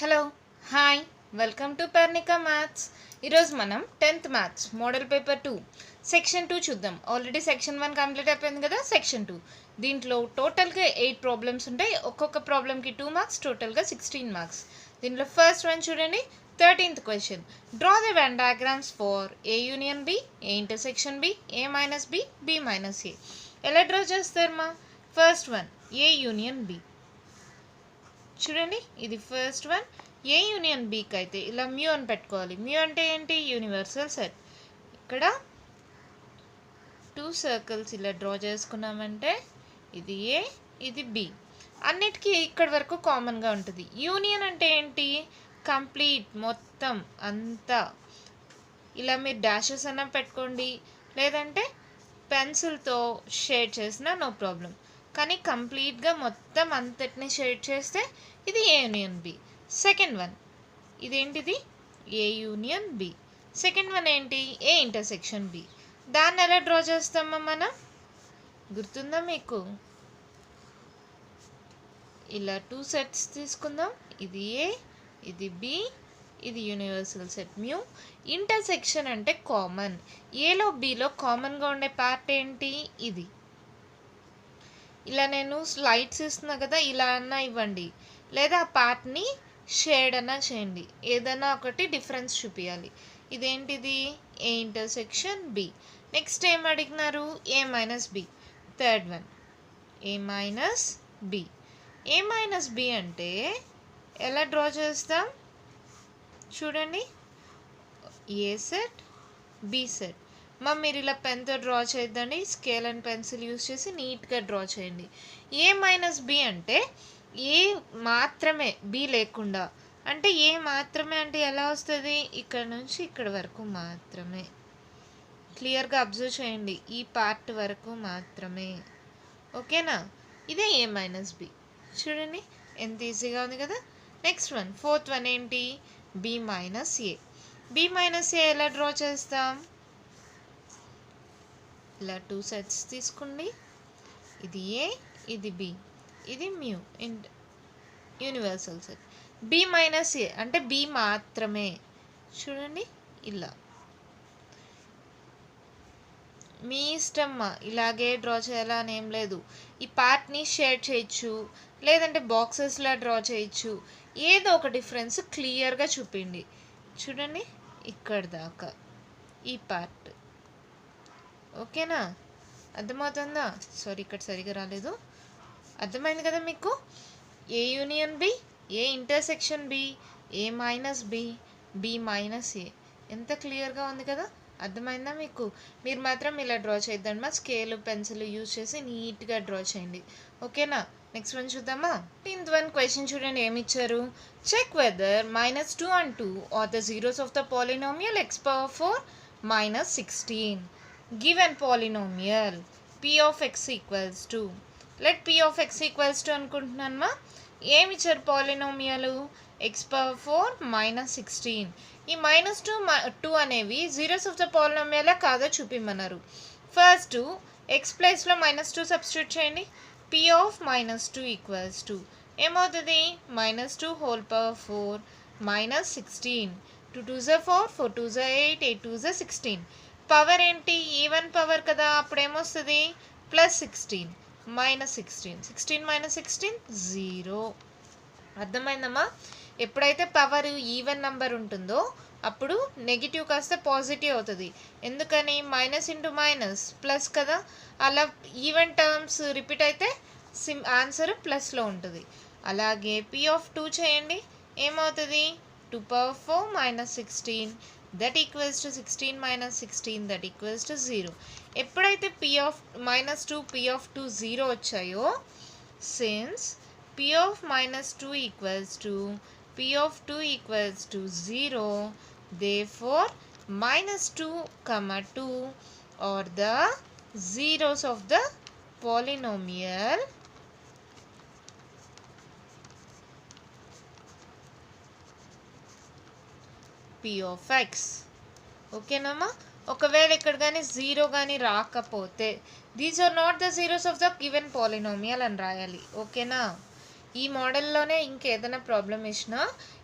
Hello hi welcome to Parnika maths. ఈరోజు మనం 10th maths model paper 2 section 2 చూద్దాం. Already section 1 complete అయిపోయింది కదా. సెక్షన్ 2 దీంట్లో టోటల్గా 8 ప్రాబ్లమ్స్ ఉంటాయి. ఒక్కొక్క ప్రాబ్లమ్కి 2 మార్క్స్, టోటల్గా 16 మార్క్స్. దీంట్లో ఫస్ట్ వన్ చూడండి, 13th question. Draw the Venn diagrams for A union B, A intersection B, A minus B, B minus A. ఎలా డ్రా చేస్తారమ్మా? First one A union B చూడండి, ఇది ఫస్ట్ వన్. ఏ యూనియన్ బీకి అయితే ఇలా mu అని పెట్టుకోవాలి. మ్యూ అంటే ఏంటి? Universal set. ఇక్కడ 2 సర్కిల్స్ ఇలా డ్రా చేసుకున్నామంటే ఇది ఏ, ఇది బి. అన్నిటికీ ఇక్కడి వరకు కామన్గా ఉంటుంది. యూనియన్ అంటే ఏంటి? కంప్లీట్, మొత్తం అంతా. ఇలా మీరు డాషెస్ అన్నా పెట్టుకోండి, లేదంటే పెన్సిల్తో షేడ్ చేసినా నో ప్రాబ్లం. కానీ కంప్లీట్గా మొత్తం అంతటిని షేడ్ చేస్తే ఇది A union B. Second one ఇదేంటిది? A union B. Second one ఏంటి? A intersection B. దాన్ని ఎలా డ్రా చేస్తామా మనం? గుర్తుందా మీకు? ఇలా 2 సెట్స్ తీసుకుందాం. ఇది ఏ, ఇది బి, ఇది యూనివర్సల్ సెట్ మ్యూ. ఇంటర్సెక్షన్ అంటే కామన్. ఏలో బిలో కామన్గా ఉండే పార్ట్ ఏంటి? ఇది. ఇలా నేను స్లైడ్స్ ఇస్తున్నా కదా, ఇలా అన్నా ఇవ్వండి, లేదా ఆ పార్ట్ని షేడ్ అన్నా చేయండి. ఏదైనా ఒకటి డిఫరెన్స్ చూపించాలి. ఇదేంటిది? ఏ ఇంటర్సెక్షన్ బి. నెక్స్ట్ ఏం అడిగినారు? ఏ minus B. Third one A minus B. A minus B అంటే ఎలా డ్రా చేస్తాం? చూడండి, ఏ సెట్, బి సెట్. మీరు ఇలా పెన్తో డ్రా చేద్దండి. స్కేల్ అండ్ పెన్సిల్ యూస్ చేసి నీట్గా డ్రా చేయండి. ఏ మైనస్ బి అంటే ఏ మాత్రమే, బి లేకుండా. అంటే ఏ మాత్రమే అంటే ఎలా వస్తుంది? ఇక్కడ నుంచి ఇక్కడ వరకు మాత్రమే. క్లియర్గా అబ్జర్వ్ చేయండి, ఈ పార్ట్ వరకు మాత్రమే. ఓకేనా? ఇదే ఏ మైనస్ బి. చూడండి ఎంత ఈజీగా ఉంది కదా. నెక్స్ట్ వన్, ఫోర్త్ వన్ ఏంటి? B minus A. B minus A ఎలా డ్రా చేస్తాం? ఇలా 2 సెట్స్ తీసుకోండి. ఇది ఏ, ఇది బి, ఇది mu, universal set. B minus A అంటే బి మాత్రమే. చూడండి ఇలా. మీ ఇష్టమ్మా, ఇలాగే డ్రా చేయాలా అని ఏం లేదు. ఈ పార్ట్ని షేడ్ చేయొచ్చు, లేదంటే బాక్సెస్లా డ్రా చేయొచ్చు. ఏదో ఒక డిఫరెన్స్ క్లియర్గా చూపిండి. చూడండి ఇక్కడ దాకా ఈ పార్ట్. ఓకేనా? అర్థమవుతుందా? సారీ, ఇక్కడ సరిగా రాలేదు. అర్థమైంది కదా మీకు? A union B, A intersection B, A minus B, B minus A. ఎంత క్లియర్గా ఉంది కదా. అర్థమైందా మీకు? మీరు మాత్రం ఇలా డ్రా చేద్దాం. స్కేల్ పెన్సిల్ యూజ్ చేసి నీట్గా డ్రా చేయండి. ఓకేనా? నెక్స్ట్ వన్ చూద్దామా? 10th వన్ క్వశ్చన్ చూడండి, ఏమి ఇచ్చారు? Check whether -2 and 2 are the zeros of the polynomial x⁴ -16. Given polynomial p of x equals to, let p of x equals to అనుకుంటున్నానమ్మా. ఏమి ఇచ్చారు పాలినామియల్? x⁴ -16. ఈ -2 అనేవి జీరోస్ ఆఫ్ ద పాలినామియల్ కాదో చూపిమన్నారు. First x ప్లేస్లో -2 substitute చేయండి. p of -2 equals to ఏమవుతుంది? -2 whole power 4 -16. 2 2s are 4, 4 2s are 8, 8 2s are 16. Power ఏంటి? Even power కదా, అప్పుడు ఏమొస్తుంది? +16 -16. 16 -16 0. అర్థమైందమ్మా? ఎప్పుడైతే పవర్ ఈవెన్ నెంబర్ ఉంటుందో అప్పుడు నెగిటివ్ కాస్త పాజిటివ్ అవుతుంది. ఎందుకని? మైనస్ ఇంటూ మైనస్ ప్లస్ కదా. అలా ఈవెన్ టర్మ్స్ రిపీట్ అయితే ఆన్సర్ ప్లస్లో ఉంటుంది. అలాగే p(2) చేయండి. ఏమవుతుంది? 2⁴ -16. that equals to 16 - 16, that equals to 0. ఎప్పుడైతే -2 p(2) 0 వచ్చాయో, since p(-2) equals to p(2) equals to 0, therefore -2, 2 are the zeros of the polynomial p of x. ఓకేనమ్మా? ఒకవేళ ఇక్కడ కానీ 0 కానీ రాకపోతే these are not the zeros of the given polynomial అని రాయాలి. ఓకేనా? ఈ మోడల్లోనే ఇంకేదైనా ప్రాబ్లం ఇచ్చినా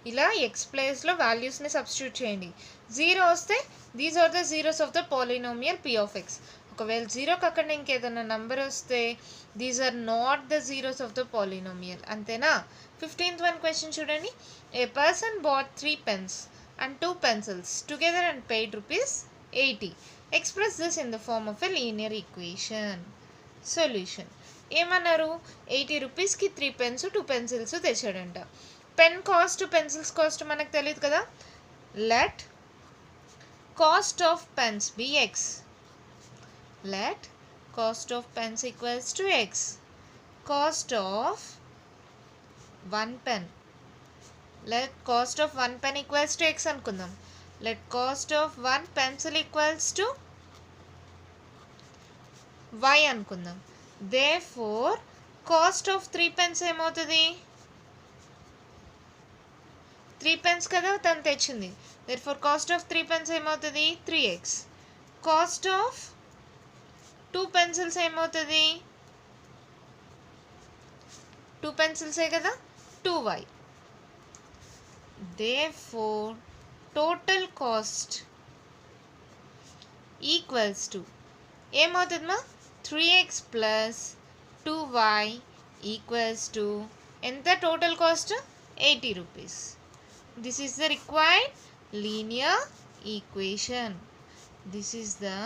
ఇలా ఎక్స్ ప్లేస్లో వాల్యూస్ని సబ్స్టిట్యూట్ చేయండి. 0 వస్తే these are the zeros of the polynomial P of X. ఒకవేళ 0 కాకుండా ఇంకేదైనా నంబర్ వస్తే these are not the zeros of the polynomial. అంతేనా? 15th one క్వశ్చన్ చూడండి. A person bought 3 pens and 2 pencils together and paid ₹80. Express this in the form of a linear equation. Solution. ఏమన్నారు? 80 రూపీస్కి 3 pens 2 pencils తెచ్చాడంట. Pen cost pencils cost మనకు తెలియదు కదా. Let cost of pens be X. Let cost of pens equals to X. Cost of 1 pen. Let cost of 1 pen equals to x అనుకుందాం. Let cost of 1 pencil equals to y అనుకుందాం. Therefore cost of 3 pens ఏమవుతుంది? 3 pens కదా తను తెచ్చింది. Therefore cost of 3 pens ఏమవుతుంది? 3x. Cost of 2 pencils ఏమవుతుంది? 2 pencils కదా 2y. Therefore total cost equals to ఏమవుతుందమ్మా? 3x plus 2y equals to ఎంత total cost? 80 rupees. This is the required linear equation. This is the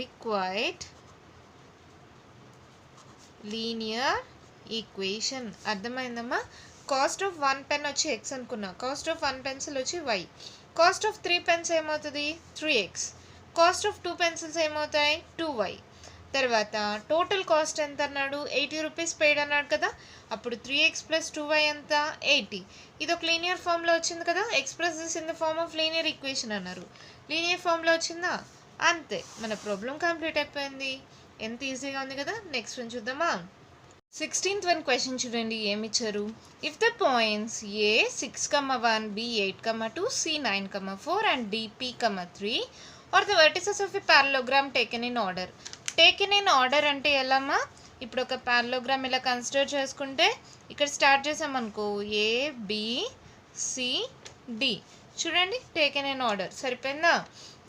required linear equation. అర్థమైందమ్మా? Cost of 1 pen వచ్చి X అనుకున్నా. Cost of 1 pencil వచ్చి why. Cost of 3 pens ఏమవుతుంది? 3x. Cost of 2 pencils ఏమవుతాయి? 2y. తర్వాత total cost ఎంత అన్నాడు? 80 rupees paid అన్నాడు కదా. అప్పుడు 3x plus 2y ఎంత? 80. ఇది ఒక లీనియర్ ఫామ్లో వచ్చింది కదా. Express this in the form of linear equation అన్నారు. లీనియర్ ఫామ్లో వచ్చిందా? అంతే, మన ప్రాబ్లం కంప్లీట్ అయిపోయింది. ఎంత ఈజీగా ఉంది కదా. నెక్స్ట్ వన్ చూద్దామా? 16th one క్వశ్చన్ చూడండి. ఏమిచ్చారు? If the points A 6,1, B 8,2, C 9,4 and D p,3 are the vertices of a parallelogram taken in order. Taken in order అంటే ఎలామా? ఇప్పుడు ఒక పారలోగ్రామ్ ఇలా కన్సిడర్ చేసుకుంటే ఇక్కడ స్టార్ట్ చేసామనుకో ఏ బి సి డి. చూడండి టేకెన్ ఇన్ ఆర్డర్. సరిపోయిందా?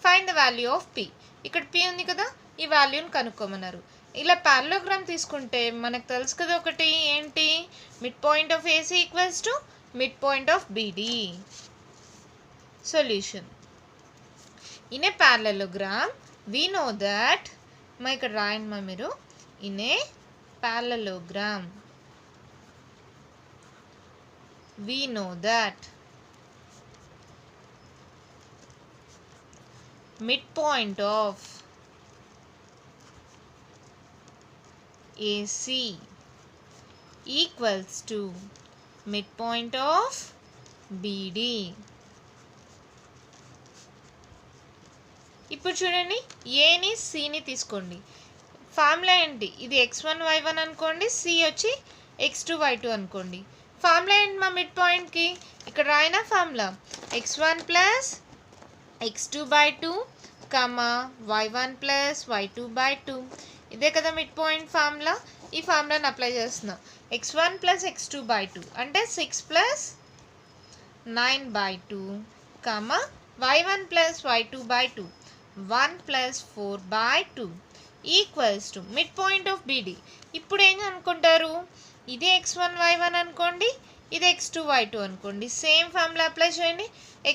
Find the value of P. ఇక్కడ పి ఉంది కదా, ఈ వాల్యూని కనుక్కోమన్నారు. ఇలా పారలోగ్రామ్ తీసుకుంటే మనకు తెలుసు కదా ఒకటి ఏంటి? Mid point of AC equals to mid point of BD. Solution. In a parallelogram we know that మా ఇక్కడ రాయండి మా మీరు. In a parallelogram we know that midpoint of AC equals to midpoint of BD. ఇప్పుడు చూడండి, ఏని సిని తీసుకోండి. ఫార్ములా ఏంటి? ఇది x1 y1 అనుకోండి, సి వచ్చి x2 y2 అనుకోండి. ఫార్ములా ఏంటి మా మిడ్ పాయింట్కి? ఇక్కడ రాయినా formula x1 plus x2/2 y1 plus y2/2. ఇదే కదా మిడ్ పాయింట్ ఫార్ములా. ఈ ఫార్ములాని అప్లై చేస్తున్నాం. x1 ప్లస్ x2/2 అంటే 6 plus 9/2 y1 plus y2/2 1 plus 4/2 equals to mid point of BD. ఇప్పుడు ఏం అనుకుంటారు? ఇది x1 y1 అనుకోండి, ఇది x2 y2 అనుకోండి. సేమ్ ఫార్ములా అప్లై చేయండి.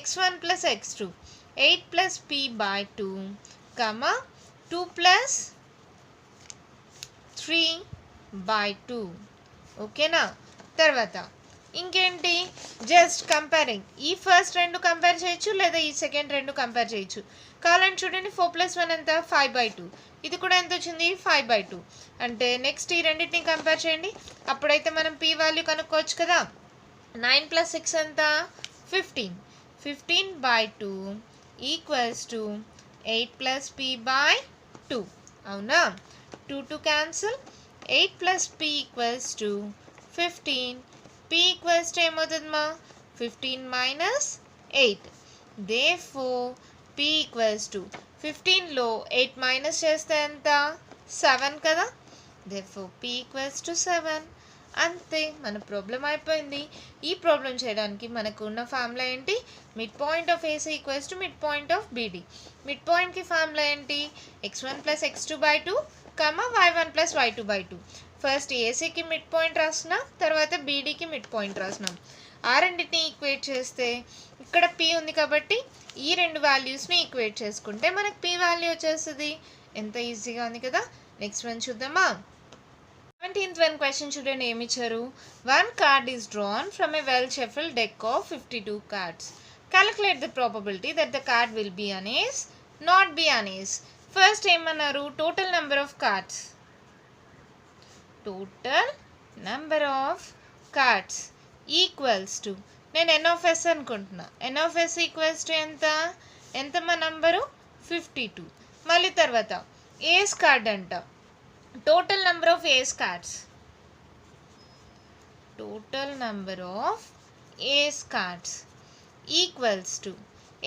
x1 plus x2 8 plus p/2 2 plus 3/2. ఓకేనా? తర్వాత ఇంకేంటి? Just comparing. ఈ ఫస్ట్ రెండు కంపేర్ చేయొచ్చు, లేదా ఈ సెకండ్ రెండు కంపేర్ చేయొచ్చు. కావాలని చూడండి. 4 + 1 ఎంత? 5/2. ఇది కూడా ఎంత వచ్చింది? 5/2. అంటే నెక్స్ట్ ఈ రెండింటిని కంపేర్ చేయండి. అప్పుడైతే మనం p వాల్యూ కనుక్కోవచ్చు కదా. 9 + 6 ఎంత? 15. 15/2 ఈక్వల్స్ టు 8 + p/2. అవునా? 2 cancel. 8 + p equals to 15. p equals to ఏమవుతుందమ్మా? 15 - 8. therefore p ఈక్వల్స్ టు 15లో 8 మైనస్ చేస్తే ఎంత? 7 కదా. therefore p equals to 7. అంతే, మన ప్రాబ్లం అయిపోయింది. ఈ ప్రాబ్లం చేయడానికి మనకు ఉన్న ఫార్ములా ఏంటి? Mid point of AC equals to mid point of BD. Mid పాయింట్కి ఫార్ములా ఏంటి? x1 + x2/2 y1 + y2/2. First ఏసీకి మిడ్ పాయింట్ రాసినాం, తర్వాత బీడీకి మిడ్ పాయింట్ రాసినాం. ఆ రెండింటిని ఈక్వేట్ చేస్తే ఇక్కడ p ఉంది కాబట్టి ఈ రెండు వాల్యూస్ని ఈక్వేట్ చేసుకుంటే మనకు p వాల్యూ వచ్చేస్తుంది. ఎంత ఈజీగా ఉంది కదా. నెక్స్ట్ వన్ చూద్దామా? 17th one question చూడండి, ఏమి ఇచ్చారు? One card is drawn from a well shuffled deck of 52 cards. Calculate the probability that the card will be an ace, not be an ace. First ఏమన్నారు? Total number of cards. Total number of cards equals to, నేను n of s అనుకుంటున్నా. n of s equals to ఎంత మా number? 52. మళ్ళీ తర్వాత ace card అంట. Total number of ace cards. Total number of ace cards equals to,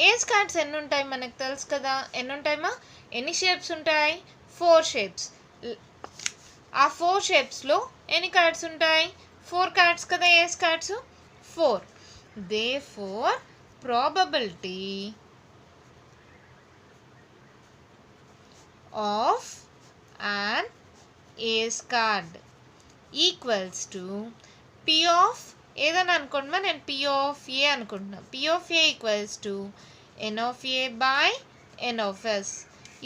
ace cards ఎన్ని ఉంటాయి మనకు తెలుసు కదా. ఎన్ని ఉంటాయమ్మా? ఎన్ని షేప్స్ ఉంటాయి? 4 షేప్స్. ఆ 4 షేప్స్లో ఎన్ని కార్డ్స్ ఉంటాయి? 4 కార్డ్స్ కదా ఏస్ cards. 4. Therefore probability of an ace card equals to p of ఏదైనా అనుకోండి, నేను p of a అనుకుంటున్నా. p of a equals to n of a by n of s.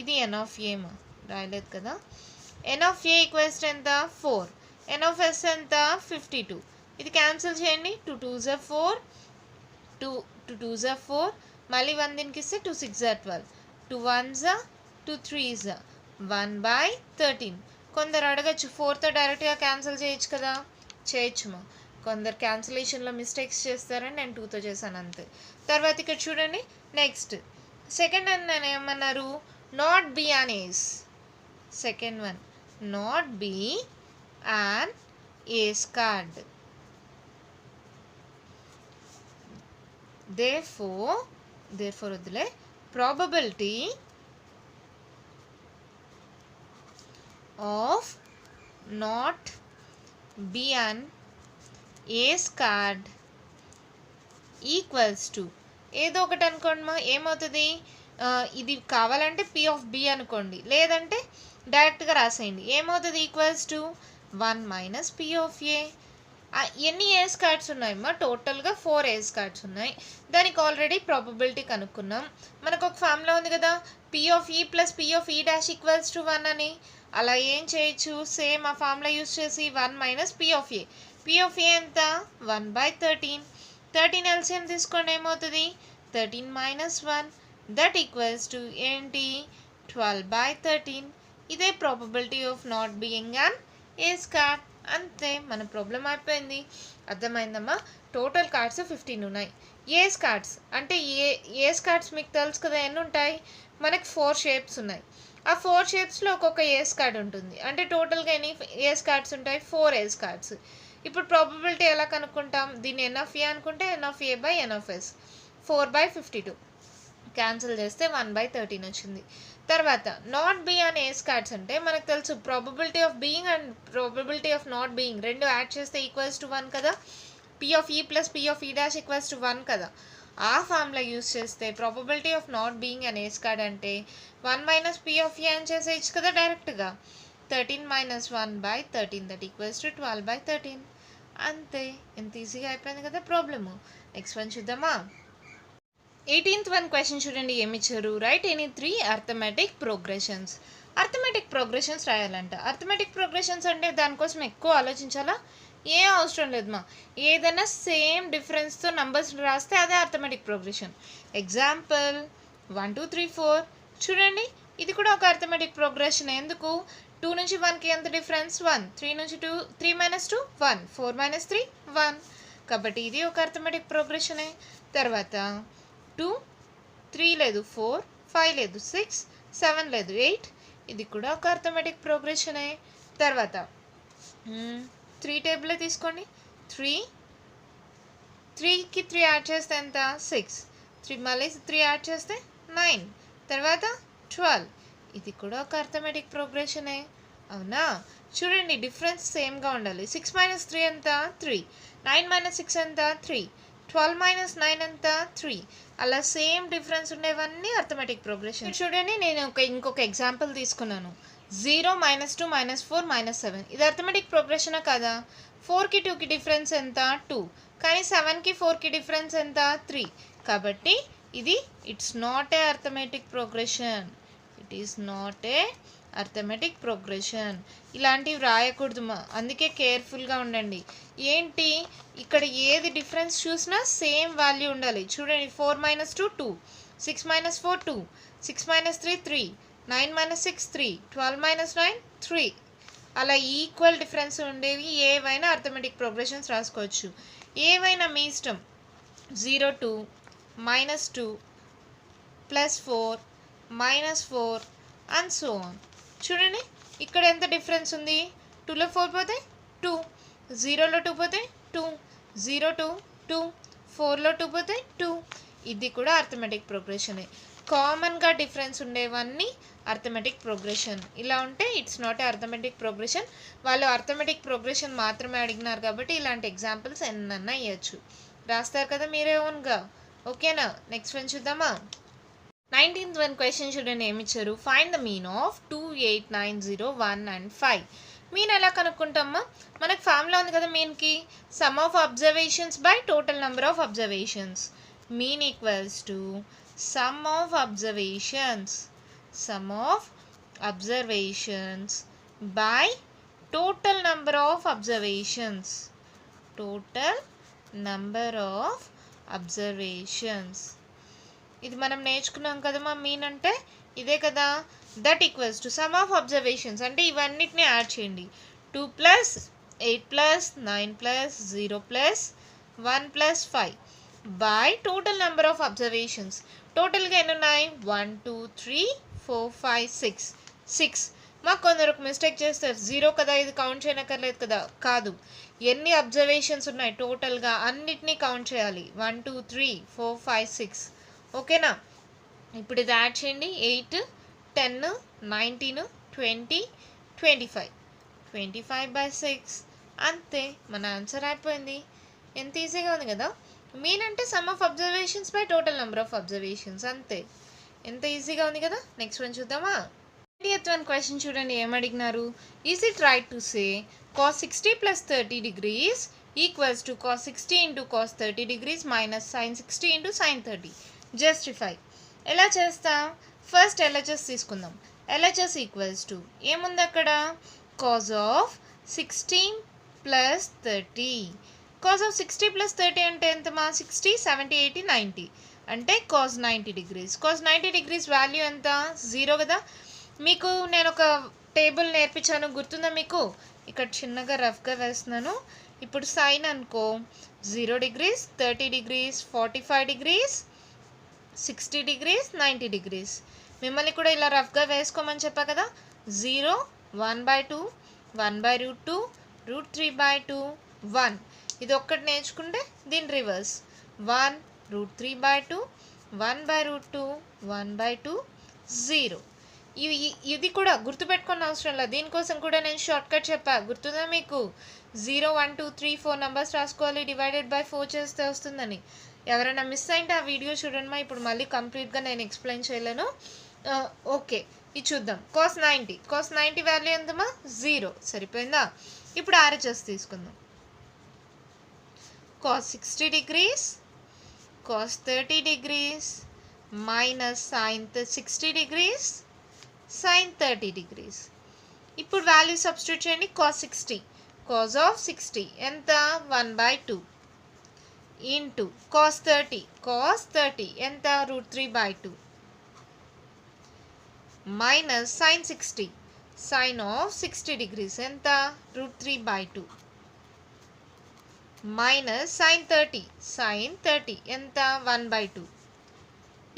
ఇది n of a మా రాయలేదు కదా. n of a equals to ఎంత? 4. n of s ఎంత? 52. ఇది క్యాన్సిల్ చేయండి. 2 2s are 4, 2 2s are 4, మళ్ళీ 1 దీనికి ఇస్తే 2 6s are 12, 2 1s are 2 3s are 1/13. కొందరు అడగచ్చు 4తో డైరెక్ట్గా క్యాన్సిల్ చేయొచ్చు కదా. చేయొచ్చుమా. కొందరు క్యాన్సిలేషన్లో మిస్టేక్స్ చేస్తారని నేను 2తో చేశాను అంతే. తర్వాత ఇక్కడ చూడండి, నెక్స్ట్ సెకండ్ వన్ నేను ఏమన్నారు? Not be an ace. Second one not be an ace card. therefore వద్దులే, probability of not be an ace card equals to ఏదో ఒకటి అనుకోండి మా. ఏమవుతుంది? ఇది కావాలంటే p of b అనుకోండి, లేదంటే డైరెక్ట్గా రాసేయండి. ఏమవుతుంది? Equals to 1 - p of a. ఎన్ని ఏస్ కార్డ్స్ ఉన్నాయమ్మా? టోటల్గా 4 ఏస్ కార్డ్స్ ఉన్నాయి. దానికి ఆల్రెడీ ప్రాబబిలిటీ కనుక్కున్నాం. మనకు ఒక ఫార్ములా ఉంది కదా, p of e + p of e' equals to 1 అని. అలా ఏం చేయొచ్చు? సేమ్ ఆ ఫార్ములా యూస్ చేసి 1 - p of a. p of a ఎంత? 1/13. 13 LCM తీసుకోండి, ఏమవుతుంది? 13 - 1 దట్ ఈక్వల్స్ టు ఏంటి? 12/13. ఇదే probability of not being an ace card. అంతే, మన ప్రాబ్లం అయిపోయింది. అర్థమైందమ్మా? టోటల్ కార్డ్స్ 15 ఉన్నాయి. ఏస్ కార్డ్స్ అంటే ఏస్ కార్డ్స్ మీకు తెలుసు కదా, ఎన్ని ఉంటాయి? మనకి 4 షేప్స్ ఉన్నాయి. ఆ 4 షేప్స్లో ఒక్కొక్క ఏస్ కార్డ్ ఉంటుంది. అంటే టోటల్గా ఎన్ని ఏస్ కార్డ్స్ ఉంటాయి? 4 ఏస్ కార్డ్స్. ఇప్పుడు ప్రాబబిలిటీ ఎలా కనుక్కుంటాం? దీన్ని n of a అనుకుంటే n of a by n of s. 4/52 cancel చేస్తే 1/13 వచ్చింది. తర్వాత not be an ace cards అంటే మనకు తెలుసు, probability of being and probability of not being రెండు యాడ్ చేస్తే ఈక్వల్స్ టు 1 కదా. p of e + p of e' equals to 1 కదా. ఆ ఫార్ములా యూస్ చేస్తే probability of not being an ace card అంటే 1 - p of e అని చేసేయచ్చు కదా డైరెక్ట్గా. 13 - 1/13 దట్ ఈక్వల్స్ టు 12/13. అంతే, ఎంత ఈజీగా అయిపోయింది కదా ప్రాబ్లము. నెక్స్ట్ వన్ చూద్దామా? 18th one క్వశ్చన్ చూడండి, ఏమి ఇచ్చారు? Write any 3 arithmetic progressions. Arithmetic progressions రాయాలంట. అర్థమెటిక్ ప్రోగ్రెషన్స్ అంటే దానికోసం ఎక్కువ ఆలోచించాలా? ఏం అవసరం లేదు మా. ఏదైనా సేమ్ డిఫరెన్స్తో నంబర్స్ రాస్తే అదే అర్థమెటిక్ ప్రోగ్రెషన్. ఎగ్జాంపుల్ 1 2 3 4 చూడండి, ఇది కూడా ఒక అర్థమెటిక్ ప్రోగ్రెషన్. ఎందుకు? 2 నుంచి 1కి ఎంత డిఫరెన్స్? 1. 3 నుంచి 2 3 - 2 1, 4 - 3 1. కాబట్టి ఇది ఒక అర్థమెటిక్ ప్రోగ్రెషనే. తర్వాత 2 3 లేదు, 4 5 లేదు, 6 7 లేదు, 8. ఇది కూడా ఒక అర్థమెటిక్ ప్రోగ్రెషనే. తర్వాత 3 టేబుల్ తీసుకోండి. 3కి 3 యాడ్ చేస్తే ఎంత? 6. 3 మళ్ళీ 3 యాడ్ చేస్తే 9. తర్వాత 12. ఇది కూడా ఒక అర్థమెటిక్ ప్రోగ్రెషనే. అవునా? చూడండి డిఫరెన్స్ సేమ్గా ఉండాలి. 6 మైనస్ 3 ఎంత? 3. 9 మైనస్ 6 ఎంత? 3. 12 మైనస్ 9 ఎంత? 3. అలా సేమ్ డిఫరెన్స్ ఉండేవన్నీ అర్థమెటిక్ ప్రోగ్రెషన్. చూడండి నేను ఇంకొక ఎగ్జాంపుల్ తీసుకున్నాను. 0 మైనస్ 2 మైనస్ 4 మైనస్ 7. ఇది అర్థమెటిక్ ప్రోగ్రెషనా కదా? 4కి 2కి డిఫరెన్స్ ఎంత? 2. కానీ 7కి 4కి డిఫరెన్స్ ఎంత? 3. కాబట్టి ఇది it's not a arithmetic progression. It is not a arithmetic progression. ఇలాంటివి రాయకూడదు, అందుకే కేర్ఫుల్గా ఉండండి. ఏంటి ఇక్కడ ఏది డిఫరెన్స్ చూసినా సేమ్ వాల్యూ ఉండాలి. చూడండి 4 minus 2 2, 6 minus 4 2, 6 minus 3 3, 9 minus 6 3, 12 minus 9 3. అలా ఈక్వల్ డిఫరెన్స్ ఉండేవి ఏవైనా అర్థమెటిక్ ప్రోగ్రెషన్స్ రాసుకోవచ్చు. ఏవైనా మీ ఇష్టం. 0 2, minus 2, plus 4, minus 4 and so on. చూడండి ఇక్కడ ఎంత డిఫరెన్స్ ఉంది? 2లో 4 పోతే 2, 0లో 2 పోతే 2, 0 2 2, 4లో 2 పోతే 2. ఇది కూడా అర్థమెటిక్ ప్రోగ్రెషనే. కామన్గా డిఫరెన్స్ ఉండేవన్నీ అర్థమెటిక్ ప్రోగ్రెషన్. ఇలా ఉంటే it's not a arithmetic progression. వాళ్ళు అర్థమెటిక్ ప్రోగ్రెషన్ మాత్రమే అడిగినారు కాబట్టి ఇలాంటి ఎగ్జాంపుల్స్ ఎన్నన్నా ఇవ్వచ్చు. రాస్తారు కదా మీరే ఓన్గా. ఓకేనా? నెక్స్ట్ వన్ చూద్దామా? 19th one question చూడండి ఏమి ఇచ్చారు? Find the mean of 2, 8, 9, 0, 1 and 5. Mean ఎలా కనుక్కుంటామా? మనకు ఫార్ములా ఉంది కదా మీన్కి. Sum of observations by total number of observations. Mean equals to sum of observations by total number of observations. ఇది మనం నేర్చుకున్నాం కదమ్మా. మీన్ అంటే ఇదే కదా. That equals to sum of observations అంటే ఇవన్నిటిని యాడ్ చేయండి. 2 plus 8 plus 9 plus 0 plus 1 plus 5 by total number of observations. టోటల్గా ఎన్ని ఉన్నాయి? 1 2 3 4 5 6. 6. మాకు కొందరు ఒక మిస్టేక్ చేస్తారు, 0 కదా ఇది కౌంట్ చేయనక్కర్లేదు కదా. కాదు, ఎన్ని అబ్జర్వేషన్స్ ఉన్నాయి టోటల్గా అన్నిటినీ కౌంట్ చేయాలి. 1 2 3 4 5 6. ఓకేనా? ఇప్పుడు ఇది యాడ్ చేయండి. 8 10 19 20 25. 25/6. అంతే, మన ఆన్సర్ అయిపోయింది. ఎంత ఈజీగా ఉంది కదా. మీన్ అంటే some of observations by total number of observations. అంతే, ఎంత ఈజీగా ఉంది కదా. నెక్స్ట్ వన్ చూద్దామా? 20th one క్వశ్చన్ చూడండి ఏమడిగినారు? Is it right to say cos 60 plus 30 degrees equals to cos 60 into cos 30 degrees minus sin 60 into sin 30. Justify. ఎలా చేస్తాం? ఫస్ట్ ఎల్హెచ్ఎస్ తీసుకుందాం. ఎల్హెచ్ఎస్ ఈక్వల్స్ టు ఏముంది అక్కడ? Cos of 16 plus 30. Cos of 60 plus 30 అంటే ఎంతమా? 60 70 80 90 అంటే cos 90 degrees. Cos 90 degrees value ఎంత? 0 కదా. మీకు నేను ఒక టేబుల్ నేర్పించాను, గుర్తుందా మీకు? ఇక్కడ చిన్నగా రఫ్గా వేస్తున్నాను. ఇప్పుడు సైన్ అనుకో 0 degrees 30 degrees 45 degrees 60 degrees 90 degrees. మిమ్మల్ని కూడా ఇలా రఫ్గా వేసుకోమని చెప్పా కదా. 0 1/2 1/√2 √3/2 1. ఇది ఒక్కటి నేర్చుకుంటే దీని రివర్స్ 1 √3/2 1/√2 1/2 0. ఇది కూడా గుర్తుపెట్టుకున్న అవసరం లేదు. దీనికోసం కూడా నేను షార్ట్ కట్ చెప్పా, గుర్తుందా మీకు? 0 1 2 3 4 నెంబర్స్ రాసుకోవాలి, డివైడెడ్ బై 4 చేస్తే వస్తుందని. ఎవరైనా మిస్ అయింటే ఆ వీడియో చూడండి మా. ఇప్పుడు మళ్ళీ కంప్లీట్గా నేను ఎక్స్ప్లెయిన్ చేయలేను. ఓకే, ఇది చూద్దాం. cos 90 వాల్యూ ఎంతమా? 0. సరిపోయిందా? ఇప్పుడు ఆర్హెచ్ఎస్ తీసుకుందాం. cos 60 degrees cos 30 degrees minus sin 60 degrees sin 30 degrees. ఇప్పుడు వాల్యూ సబ్స్టిట్యూట్ చేయండి. cos 60 cos ఆఫ్ 60 ఎంత? 1/2 ఇంటూ cos 30 ఎంత? √3/2 minus sin 60 sin of 60 degrees ఎంత? √3/2 మైనస్ sin 30 ఎంత? 1/2.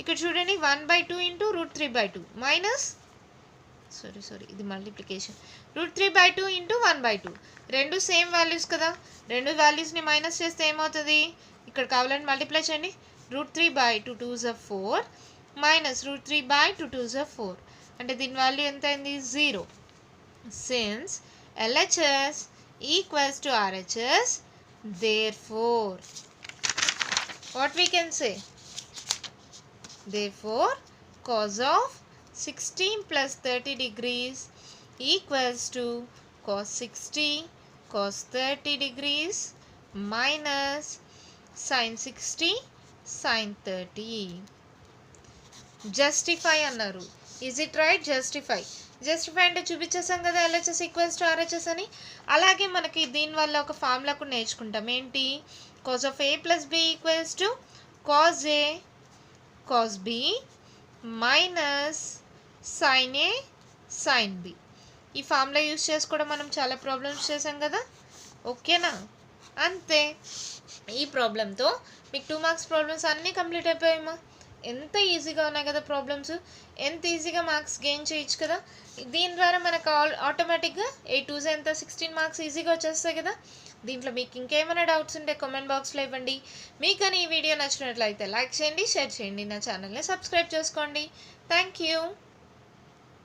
ఇక్కడ చూడండి 1/2 ఇంటూ √3/2 మైనస్ సారీ ఇది మల్టిప్లికేషన్. √3/2 ఇంటూ 1/2 రెండు సేమ్ వాల్యూస్ కదా. రెండు వాల్యూస్ని మైనస్ చేస్తే ఏమవుతుంది? ఇక్కడ కావాలంటే మల్టిప్లై చేయండి. √3/2 2 is 4 మైనస్ √3/2 2 is 4 అంటే దీని వాల్యూ ఎంత అయింది? 0. Since LHS equals to RHS, therefore, what we can say? Therefore, cos of 16 plus 30 degrees equals to cos 60 cos 30 degrees minus sin 60 sin 30. Justify అన్నారు. Is it right? జస్టిఫై అంటే చూపించేసాం కదా LHS equals to RHS అని. అలాగే మనకి దీనివల్ల ఒక formula కూడా నేర్చుకుంటాం. ఏంటి? Cos of A plus B equals to cos A cos B minus sin A sin B. ఈ ఫార్ములా యూస్ చేసుకోవడం మనం చాలా ప్రాబ్లమ్స్ చేసాం కదా. ఓకేనా? అంతే. ఈ ప్రాబ్లంతో మీకు 2 మార్క్స్ ప్రాబ్లమ్స్ అన్నీ కంప్లీట్ అయిపోయాయమ్మా. ఎంత ఈజీగా ఉన్నాయి కదా ప్రాబ్లమ్స్. ఎంత ఈజీగా మార్క్స్ గెయిన్ చేయొచ్చు కదా. దీని ద్వారా మనకు ఆటోమేటిక్గా 8 2s ఎంత 16 మార్క్స్ ఈజీగా వచ్చేస్తాయి కదా. దీంట్లో మీకు ఇంకేమైనా డౌట్స్ ఉంటే కామెంట్ బాక్స్లో ఇవ్వండి. మీకు కానీ ఈ వీడియో నచ్చినట్లయితే లైక్ చేయండి, షేర్ చేయండి, నా ఛానల్ని సబ్స్క్రైబ్ చేసుకోండి. Thank you.